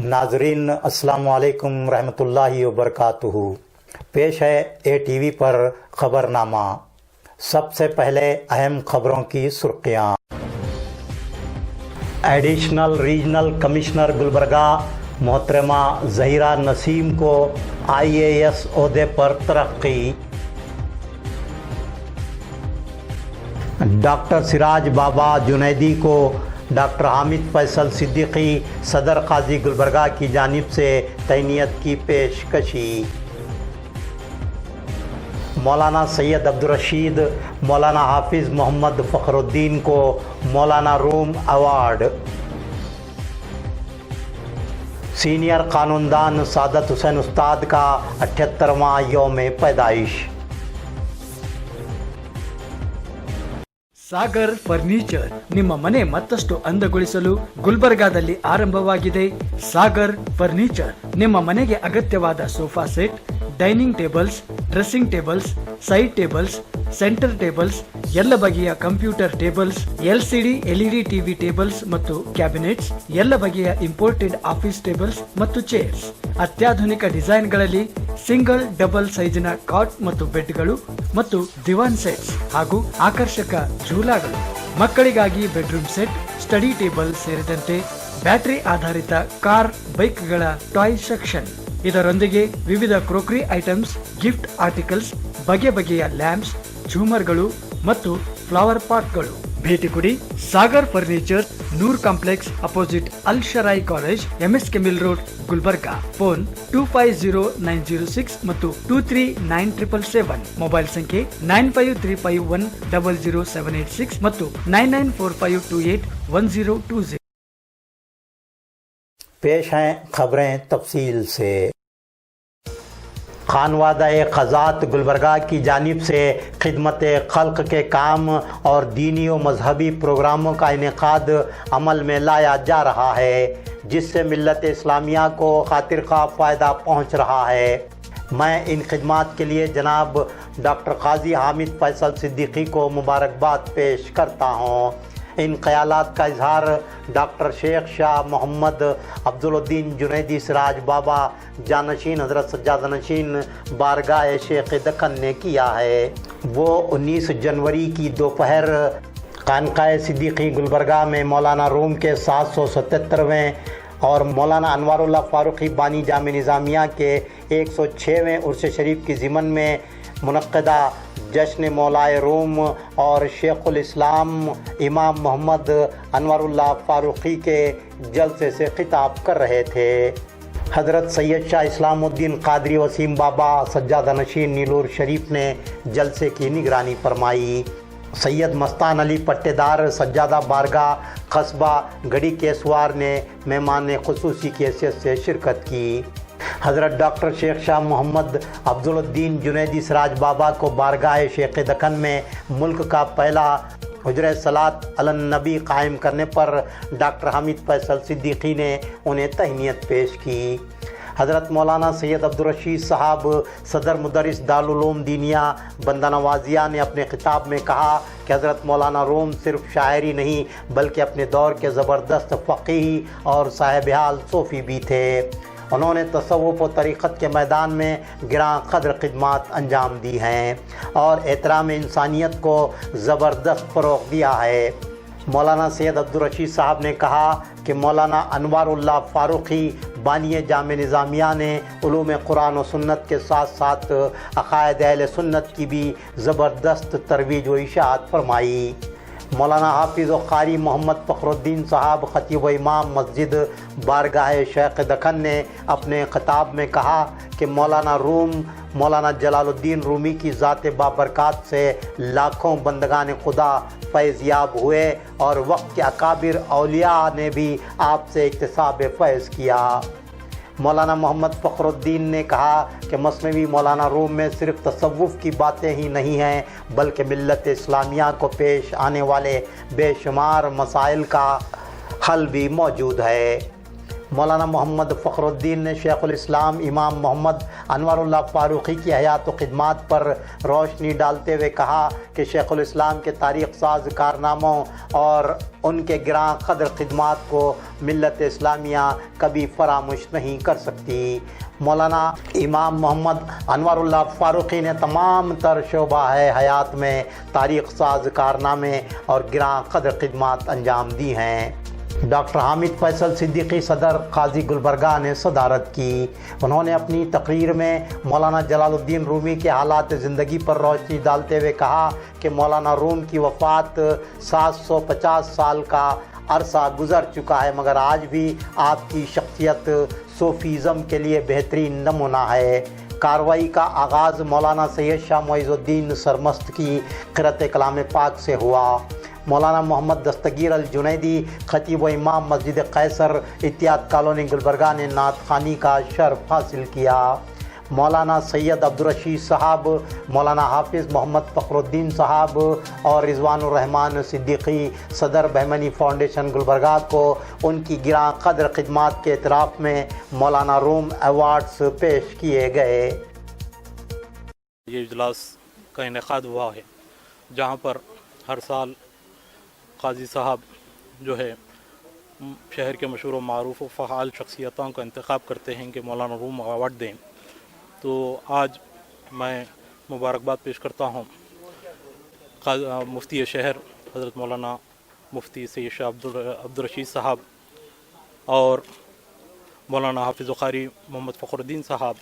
नाजरीन अस्सलाम वालेकुम रहमतुल्लाहि व बरकातुहू। पेश है ATV पर खबरनामा। सबसे पहले अहम खबरों की सुर्खियाँ। एडिशनल रीजनल कमिश्नर गुलबर्गा मोहतरमा ज़हीरा नसीम को IAS ओहदे पर तरक्की। डॉक्टर सिराज बाबा जुनैदी को डॉक्टर हामिद फैसल सिद्दीकी सदर काजी गुलबर्गा की जानिब से तैनियत की पेशकशी। मौलाना सैयद अब्दुल रशीद मौलाना हाफिज़ मोहम्मद फ़खरुद्दीन को मौलाना रूम अवार्ड। सीनियर कानूनदान सादत हुसैन उस्ताद का 78वां यौम पैदाइश। ಸಾಗರ್ ಫರ್ನಿಚರ್ ನಿಮ್ಮ ಮನೆ ಮತ್ತಷ್ಟು ಅಂದಗೊಳಿಸಲು ಗುಲ್ಬರ್ಗಾದಲ್ಲಿ ಆರಂಭವಾಗಿದೆ. ಸಾಗರ್ ಫರ್ನಿಚರ್ ನಿಮ್ಮ ಮನೆಗೆ ಅಗತ್ಯವಾದ sofa set, dining tables, dressing tables, side tables, centre tables, ಎಲ್ಲ ಬಗೆಯ computer tables, LCD LED TV tables ಮತ್ತು ಕ್ಯಾಬಿನೆಟ್ಸ್, ಎಲ್ಲ ಬಗೆಯ ಇಂಪೋರ್ಟೆಡ್ ಆಫೀಸ್ ಟೇಬಲ್ಸ್ ಮತ್ತು ಚೇರ್ಸ್, ಅತ್ಯಾಧುನಿಕ ಡಿಸೈನ್ಗಳಲ್ಲಿ ಸಿಂಗಲ್ ಡಬಲ್ ಸೈಜಿನ ಕಾಟ್ ಮತ್ತು ಬೆಡ್ಗಳು ಮತ್ತು ದಿವಾನ್ ಸೆಟ್ಸ್ ಹಾಗೂ ಆಕರ್ಷಕ ಝೂಲಾಗಳು, ಮಕ್ಕಳಿಗಾಗಿ ಬೆಡ್ರೂಮ್ ಸೆಟ್, ಸ್ಟಡಿ ಟೇಬಲ್ ಸೇರಿದಂತೆ ಬ್ಯಾಟರಿ ಆಧಾರಿತ ಕಾರ್ ಬೈಕ್ಗಳ ಟಾಯ್ ಸೆಕ್ಷನ್. ಇದರೊಂದಿಗೆ ವಿವಿಧ ಕ್ರೋಕರಿ ಐಟಮ್ಸ್, ಗಿಫ್ಟ್ ಆರ್ಟಿಕಲ್ಸ್, ಬಗೆ ಬಗೆಯ ಲ್ಯಾಂಪ್ಸ್, ಝೂಮರ್ಗಳು ಮತ್ತು ಫ್ಲವರ್ ಪಾಟ್ಗಳು. ಭೇಟಿ ಕೊಡಿ Sagar furniture, Noor complex opposite Al Sharayi college, MSK mill road, Gulbarga. Phone 250906 ಮತ್ತು 239777. ಮೊಬೈಲ್ ಸಂಖ್ಯೆ 9535100786 ಮತ್ತು 9945281020. पेश हैं खबरें तफसील से। खानवादा ख़ज़ात गुलबर्गा की जानिब से खिदमत खल्क के काम और दीनी व मजहबी प्रोग्रामों का इनेकाद अमल में लाया जा रहा है, जिससे मिल्लत इस्लामिया को खातिर खा फ़ायदा पहुँच रहा है। मैं इन खिदमात के लिए जनाब डॉक्टर काजी हामिद फैसल सिद्दीकी को मुबारकबाद पेश करता हूँ। इन ख्यालात का इजहार डॉक्टर शेख शाह मोहम्मद अब्दुलुद्दीन जुनैदी सिराज बाबा जानशीन हज़रत सज्जादनशीन बारगाह शेख दक्कन ने किया है। वो 19 जनवरी की दोपहर खानकाह सिद्दीकी गुलबर्गा में मौलाना रूम के 777वें और मौलाना अनवारुल्लाह फारूकी बानी जामे निज़ामिया के 106वें उर्स शरीफ की ज़िमन में मुनक़्क़दा जश्न मौलाए रूम और शेखुल इस्लाम इमाम मोहम्मद अनवारुल्लाह फारूकी के जलसे से खिताब कर रहे थे। हज़रत सैयद शाह इस्लामुद्दीन क़ादरी वसीम बाबा सज्जादा नशीन नीलूर शरीफ ने जलसे की निगरानी फरमाई। सैयद मस्तान अली पट्टेदार सज्जादा बारगाह कस्बा गढ़ी केसवार ने मेहमान ख़ुसूसी की हैसियत से शिरकत की। हज़रत डॉक्टर शेख शाह मोहम्मद अब्दुलुद्दीन जुनैदी सिराज बाबा को बारगाह शेख दक्कन में मुल्क का पहला हुजरे सलात अलन नबी कायम करने पर डॉक्टर हामिद फैसल सिद्दीकी ने उन्हें तहनीत पेश की। हज़रत मौलाना सैयद अब्दुल रशीद साहब सदर मुदरिस दारुल उलूम दीनिया बंदा नवाजिया ने अपने खिताब में कहा कि हज़रत मौलाना रूम सिर्फ शायरी नहीं बल्कि अपने दौर के ज़बरदस्त फ़क़ीह और साहिब हाल सूफ़ी भी थे। उन्होंने तसव्वुफ़ व तरीक़त के मैदान में गिरां क़द्र खिदमात अंजाम दी हैं और एहतराम इंसानियत को ज़बरदस्त फ़रोग़ दिया है। मौलाना सैयद अब्दुल रशीद साहब ने कहा कि मौलाना अनवारुल्लाह फारूकी बानी जामे निज़ामिया ने उलूम कुरान व सुन्नत के साथ साथ अक़ायद अहले सुन्नत की भी ज़बरदस्त तरवीज व इशाअत फरमाई। मौलाना हाफिज़ व क़ारी मोहम्मद फ़खरुद्दीन साहब ख़तीब व इमाम मस्जिद बारगाह शेख दक्कन ने अपने ख़िताब में कहा कि मौलाना रूम मौलाना जलालुद्दीन रूमी की ज़ात बाबरकात से लाखों बंदगान खुदा फैज़याब हुए और वक्त के अकाबिर औलिया ने भी आपसे इक्तिसाब फैज़ किया। मौलाना मोहम्मद फ़खरुद्दीन ने कहा कि मसनवी मौलाना रूम में सिर्फ तसव्वुफ़ की बातें ही नहीं हैं बल्कि मिल्लत इस्लामिया को पेश आने वाले बेशुमार मसाइल का हल भी मौजूद है। मौलाना मोहम्मद फ़खरुद्दीन ने शेखुल इस्लाम इमाम मोहम्मद अनवरुल्लाह फ़ारूक़ी की हयात व ख़िदमात पर रोशनी डालते हुए कहा कि शेखुल इस्लाम के तारीख़ साज कारनामों और उनके गिरां क़द्र ख़िदमात को मिल्लत इस्लामिया कभी फरामोश नहीं कर सकती। मौलाना इमाम मोहम्मद अनवरुल्लाह फ़ारूक़ी ने तमाम तर शोबा हयात में तारीख़ साज कारनामे और गिरां क़द्र ख़िदमात अंजाम दी हैं। डॉक्टर हामिद फैसल सिद्दीकी सदर काजी गुलबर्गा ने सदारत की। उन्होंने अपनी तकरीर में मौलाना जलालुद्दीन रूमी के हालात ज़िंदगी पर रोशनी डालते हुए कहा कि मौलाना रूम की वफ़ात 750 साल का अरसा गुज़र चुका है, मगर आज भी आपकी शख्सियत सूफ़ीज़म के लिए बेहतरीन नमूना है। कार्रवाई का आगाज़ मौलाना सैयद शाह मोइज़ुद्दीन सरमस्त की क़िरात कलाम पाक से हुआ। मौलाना मोहम्मद दस्तगीर अल जुनैदी खतीब व इमाम मस्जिद कैसर इत्तिहाद कॉलोनी गुलबर्गा ने नात ख़ानी का शर्फ हासिल किया। मौलाना सैयद अब्दुर्रशीद साहब, मौलाना हाफिज़ मोहम्मद फ़खरुद्दीन साहब और रिज़वानुर रहमान सिद्दीकी सदर बहमनी फ़ाउंडेशन गुलबर्गा को उनकी गिरां क़द्र ख़िदमात के एतराफ़ में मौलाना रूम अवार्ड्स पेश किए गए। ये इजलास का इनेकाद हुआ है जहाँ पर हर साल काजी साहब जो है शहर के मशहूर व मारूफ़ व फ़आल शख्सियतों का इंतख़ाब करते हैं कि मौलाना रूम अवार्ड दें। तो आज मैं मुबारकबाद पेश करता हूँ मुफ्ती शहर हज़रत मौलाना मुफ्ती सैयद शाह अब्दुर्रशीद साहब और मौलाना हाफिज़ कारी मोहम्मद फ़खरुद्दीन साहब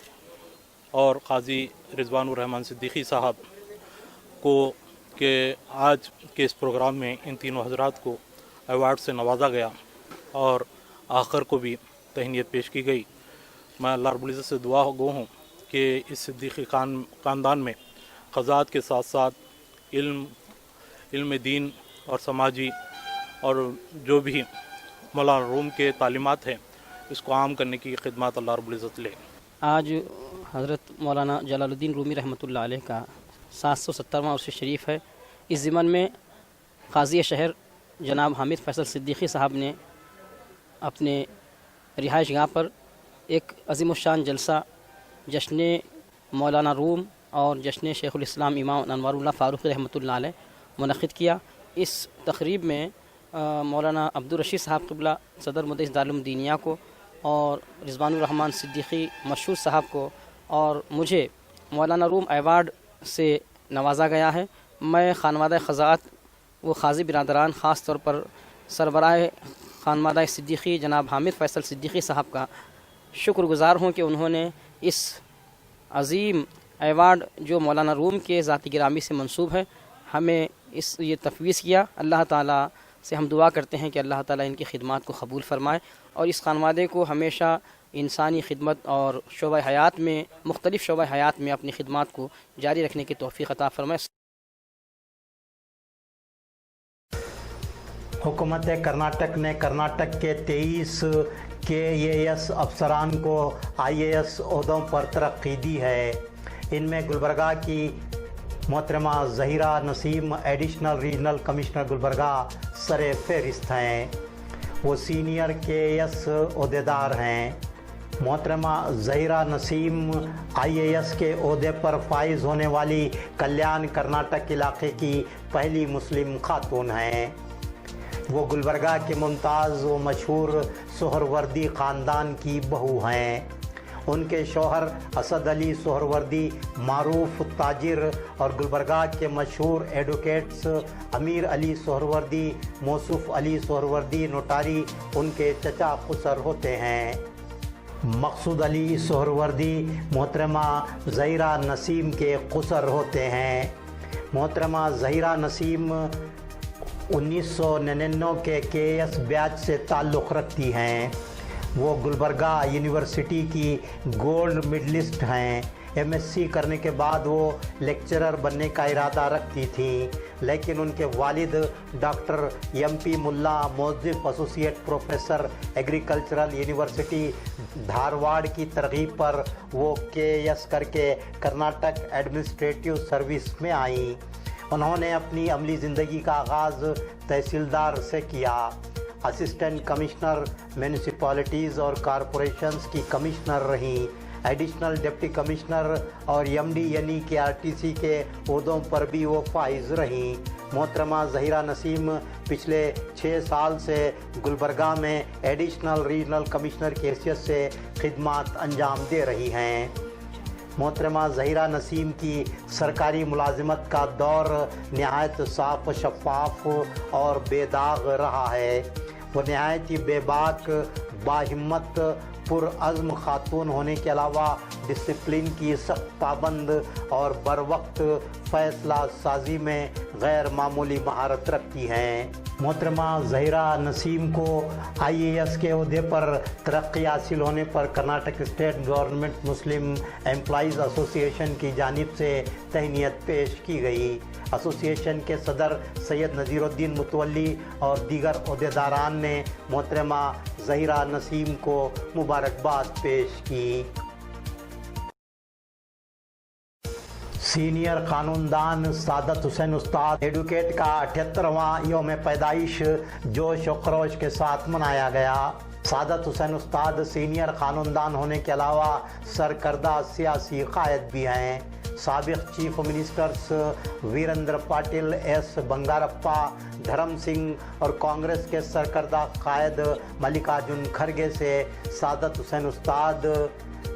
और काजी रिज़वानुर रहमान सिद्दीकी साहब को कि आज के इस प्रोग्राम में इन तीनों हज़रात को अवार्ड से नवाजा गया और आखिर को भी तहनीत पेश की गई। मैं अल्लाह रब्बुल इज़्ज़त से दुआ गो हूँ कि इस सिद्दीकी ख़ानदान में क़ज़ात के साथ साथ इल्म दीन और समाजी और जो भी मौलाना रूम के तालीमात हैं इसको आम करने की खिदमत अल्लाह रब्बुल इज़्ज़त ले। आज हज़रत मौलाना जलालुद्दीन रूमी रहमतुल्लाह अलैह का 770वां उर्स शरीफ है। इस ज़िमन में काज़ी शहर जनाब हामिद फैसल सिद्दीकी साहब ने अपने रिहाइश गाह पर एक अज़ीमुश्शान जलसा जश्न मौलाना रूम और जश्न शेखुल इस्लाम इमाम अनवरुल्लाह फ़ारूक़ी रहमतुल्लाह अलैह मुनक़्क़िद किया। इस तक़रीब में मौलाना अब्दुर्रशीद साहब क़िबला सदर मुदरिस दारुल दीनिया को और रिज़वानुर रहमान सिद्दीकी मशहूर साहब को और मुझे मौलाना रूम अवार्ड से नवाजा गया है। मैं ख़ानवादा ख़ज़ात व ख़ाज़ी बिरादरान ख़ास तौर पर सरबराह ख़ानवादा सिद्दीकी जनाब हामिद फैसल सिद्दीकी साहब का शुक्रगुज़ार हूँ कि उन्होंने इस अज़ीम अवार्ड जो मौलाना रूम के ज़ाती गिरामी से मंसूब है हमें ये तफ़वीज़ किया। अल्लाह ताला से हम दुआ करते हैं कि अल्लाह ताला इनकी खिदमत को कबूल फ़रमाए और इस ख़ानवादे को हमेशा इंसानी खिदमत और शोबा हयात में मुख्तलिफ़ शोबा हयात में अपनी खिदमत को जारी रखने की तौफ़ीक़ अता फ़रमाए। हुकूमत कर्नाटक ने कर्नाटक के 23 KAS अफसरान को IAS ओहदों पर तरक्की दी है। इनमें गुलबर्गा की मोहतरमा Zaheera Naseem additional regional commissioner Gulbarga सरे फहरिस्त हैं। वो सीनियर KAS ओहदेदार हैं। मोहतरमा ज़हीरा नसीम IAS के ओहदे पर फाइज होने वाली कल्याण कर्नाटक इलाके की पहली मुस्लिम खातून हैं। वो गुलबर्गा के मुमताज़ व मशहूर सोहरवर्दी ख़ानदान की बहू हैं। उनके शौहर असद अली सोहरवर्दी मारूफ ताजिर और गुलबर्गा के मशहूर एडवोकेट्स अमीर अली सोहरवर्दी मौसूफ अली सोहरवर्दी नोटारी उनके चचा खुसर होते हैं। मकसूद अली सोहरवर्दी मोहतरमा ज़हीरा नसीम के खुसर होते हैं। मोहतरमा ज़हीरा नसीम 1999 के KAS बैच से ताल्लुक़ रखती हैं। वो गुलबर्गा यूनिवर्सिटी की गोल्ड मेडलिस्ट हैं। MSc करने के बाद वो लेक्चरर बनने का इरादा रखती थी, लेकिन उनके वालिद doctor MP Mulla Mozif associate professor agricultural university Dharwad की तरगीब पर वो KAS करके कर्नाटक एडमिनिस्ट्रेटिव सर्विस में आई। उन्होंने अपनी अमली ज़िंदगी का आगाज़ तहसीलदार से किया। असिस्टेंट कमिश्नर म्यूनिसिपैलिटीज़ और कॉरपोरेशंस की कमिश्नर रहीं। एडिशनल डिप्टी कमिश्नर और एमडी यानी कि आरटीसी के ओहदों पर भी वो फाइज रहीं। मोहतरमा ज़हीरा नसीम पिछले 6 साल से गुलबर्गा में एडिशनल रीजनल कमिश्नर की हैसियत से खिदमत अंजाम दे रही हैं। मोहतरमा ज़हीरा नसीम की सरकारी मुलाजिमत का दौर नहायत साफ शफाफ और बेदाग रहा है। वो नहायत ही बेबाक, बाहिम्मत, पुरअज़्म खातून होने के अलावा डिसिप्लिन की सख्त पाबंद और बर वक्त फ़ैसला साजी में गैर मामूली महारत रखती हैं। मोहतरमा ज़हीरा नसीम को IAS के ओहदे पर तरक्की हासिल होने पर कर्नाटक स्टेट गवर्नमेंट मुस्लिम एम्प्लॉइज़ एसोसिएशन की जानिब से तहनीत पेश की गई। एसोसिएशन के सदर सैयद नज़ीरुद्दीन मुतवल्ली और दीगर ओहदेदारान ने मोहतरमा ज़हीरा नसीम को मुबारकबाद पेश की। सीनियर कानूनदान सादत हुसैन उस्ताद एडवोकेट का 78वां यौम पैदाइश जोश और खरोश के साथ मनाया गया। सादत हुसैन उस्ताद सीनियर कानूनदान होने के अलावा सरकर्दा सियासी कायद भी हैं। साबिक chief ministers Virendra Patil, S Bangarappa, Dharam Singh और कांग्रेस के सरकर्दा कायद मल्लिकार्जुन खड़गे से सादत हुसैन उस्ताद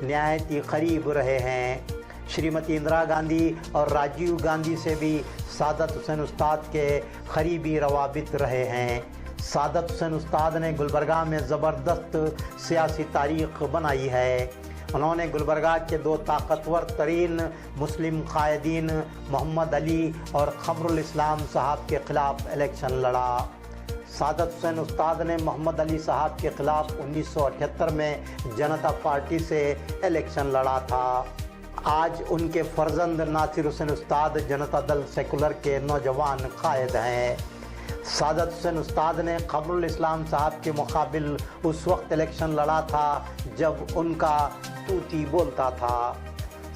नहायत ही करीब रहे हैं। श्रीमती इंदिरा गांधी और राजीव गांधी से भी सादत हुसैन उस्ताद के करीबी रवाबित रहे हैं। सादत हुसैन उस्ताद ने गुलबर्गा में ज़बरदस्त सियासी तारीख़ बनाई है। उन्होंने गुलबर्गा के 2 ताकतवर तरीन मुस्लिम कायदीन मोहम्मद अली और खमरुल इस्लाम साहब के ख़िलाफ़ इलेक्शन लड़ा। सादत हुसैन उस्ताद ने मोहम्मद अली साहब के ख़िलाफ़ 1978 में जनता पार्टी से इलेक्शन लड़ा था। आज उनके फर्जंद नासिर हुसैन उस्ताद जनता दल सेकुलर के नौजवान कायद हैं। सादत हुसैन उस्ताद ने खमरुल इस्लाम साहब के मुकाबिल उस वक्त इलेक्शन लड़ा था जब उनका तूती बोलता था।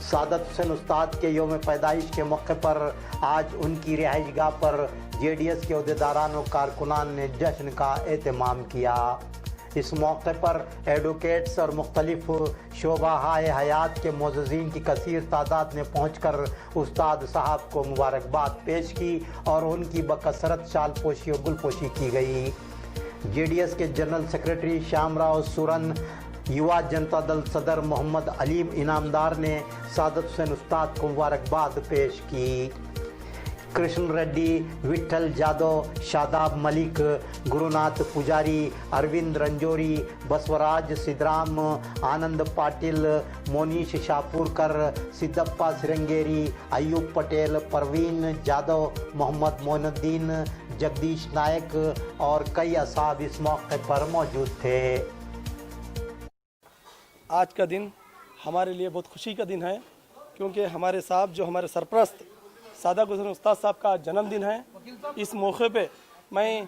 सादत हुसैन उस्ताद के यौम पैदाइश के मौके पर आज उनकी रिहाइशगाह पर JDS के ओहदेदारान और कारकुनान ने जश्न का एहतमाम किया। इस मौके पर एडवोकेट्स और मुख्तलिफ शोबाहाए हयात के मोअज़्ज़िज़ीन की कसीर तादाद ने पहुँचकर उस्ताद साहब को मुबारकबाद पेश की और उनकी बकसरत शाल पोशी और गुलपोशी की गई। JDS के जनरल सेक्रेटरी श्यामराव सुरन, युवा जनता दल सदर मोहम्मद अलीम इनामदार ने सादत हुसैन उस्ताद को मुबारकबाद पेश की। कृष्ण रेड्डी, विट्ठल जादव, शादाब मलिक, गुरुनाथ पुजारी, अरविंद रंजोरी, बसवराज सिद्धराम, आनंद पाटिल, मोनीश शाहपुरकर, सिद्धप्पा सिरंगेरी, अयूब पटेल, परवीन जादव, मोहम्मद मोइनुद्दीन, जगदीश नायक और कई असाब इस मौके पर मौजूद थे। आज का दिन हमारे लिए बहुत खुशी का दिन है क्योंकि हमारे साहब जो हमारे सरपरस्त सादत हुसैन उस्ताद साहब का जन्मदिन है। इस मौके पे मैं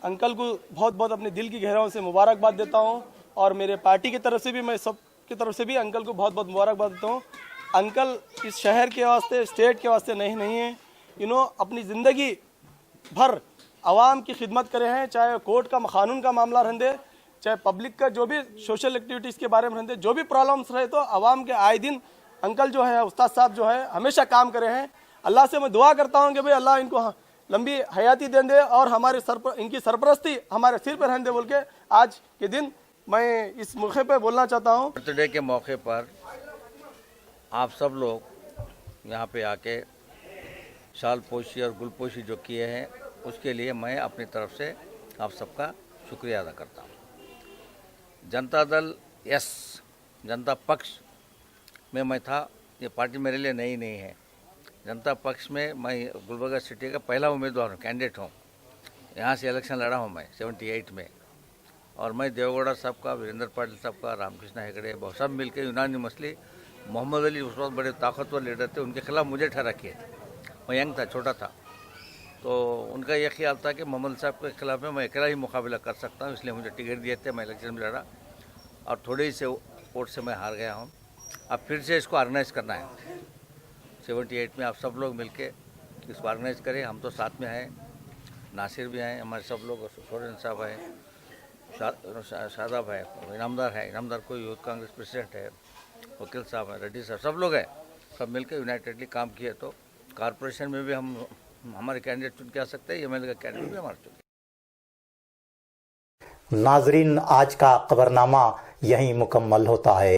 अंकल को बहुत बहुत अपने दिल की गहराइयों से मुबारकबाद देता हूं और मेरे पार्टी की तरफ से भी मैं सब की तरफ से भी अंकल को बहुत बहुत मुबारकबाद देता हूं। अंकल इस शहर के वास्ते, स्टेट के वास्ते नहीं है, अपनी ज़िंदगी भर आवाम की खिदमत करे हैं, चाहे कोर्ट का कानून का मामला रहने, चाहे पब्लिक का जो भी सोशल एक्टिविटीज़ के बारे में रहते, जो भी प्रॉब्लम्स रहे तो आवाम के आए दिन अंकल जो है, उस्ताद साहब जो है, हमेशा काम करे हैं। अल्लाह से मैं दुआ करता हूं कि भाई अल्लाह इनको लंबी हयाती दे दे और हमारे इनकी सरपरस्ती हमारे सिर पर रहने दे बोल के आज के दिन मैं इस मौके पे बोलना चाहता हूं। बर्थडे के मौके पर आप सब लोग यहाँ पे आके शाल पोशी और गुलपोशी जो किए हैं उसके लिए मैं अपनी तरफ से आप सबका शुक्रिया अदा करता हूँ। जनता दल जनता पक्ष में मैं था, ये पार्टी मेरे लिए नई नहीं है। जनता पक्ष में मैं गुलबर्गा सिटी का पहला उम्मीदवार हूँ, कैंडिडेट हूँ। यहाँ से इलेक्शन लड़ा हूँ मैं 78 में और मैं देवगौड़ा साहब का, वीरेंद्र पाटिल साहब का, रामकृष्ण हेगड़े बहुत सब मिलकर यूनानिमसली मोहम्मद अली उस वक्त बड़े ताकतवर लीडर थे, उनके खिलाफ मुझे ठहरा किए थे। मैं यंग था, छोटा था, तो उनका ये ख्याल था कि मोहम्मद साहब के खिलाफ में मैं अकेला ही मुकाबला कर सकता हूँ, इसलिए मुझे टिकट दिए थे। मैं इलेक्शन में लड़ा और थोड़े ही से वोट से मैं हार गया हूँ। अब फिर से इसको ऑर्गेनाइज़ करना है। 78 में आप सब लोग मिलके इसको ऑर्गेनाइज़ करें, हम तो साथ में हैं। नासिर भी हैं हमारे सब लोग, सोरेन साहब हैं, शादाब है, इनामदार कोई यूथ कांग्रेस प्रेसिडेंट है, वकील साहब हैं, रेड्डी साहब, सब लोग हैं, सब मिलकर यूनाइटेडली काम किए तो कॉरपोरेशन में भी हम हमारे कैंडिडेट चुन के आ सकते हैं, एमएलए का कैंडिडेट भी हमारे चुन। नाजरीन, आज का खबरनामा यहीं मुकम्मल होता है।